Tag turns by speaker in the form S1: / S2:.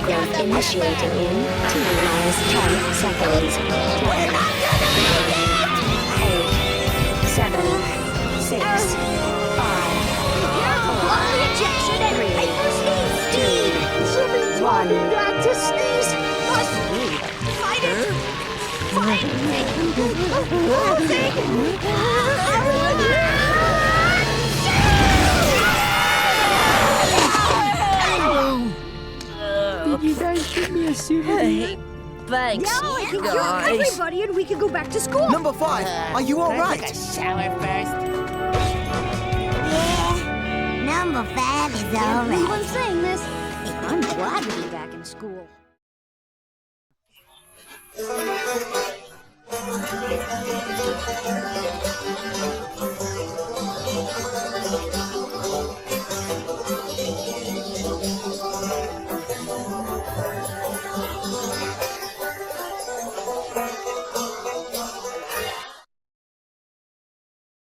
S1: Growth initiated in T-10 seconds. 10, 8, 7, 6, 5,
S2: Ejection and hyperspeed speed!
S1: 1.
S2: Not to sneeze! Must fight it!
S3: Did you guys give me a souvenir?
S4: Thanks,
S2: Now I can cure
S4: guys.
S2: everybody and we can go back to school!
S5: Number 5, are you all right?
S6: Take a shower first.
S7: Yeah, number 5 is
S2: Can't
S7: all
S2: believe
S7: right.
S2: I'm saying this. I'm glad to be back in school.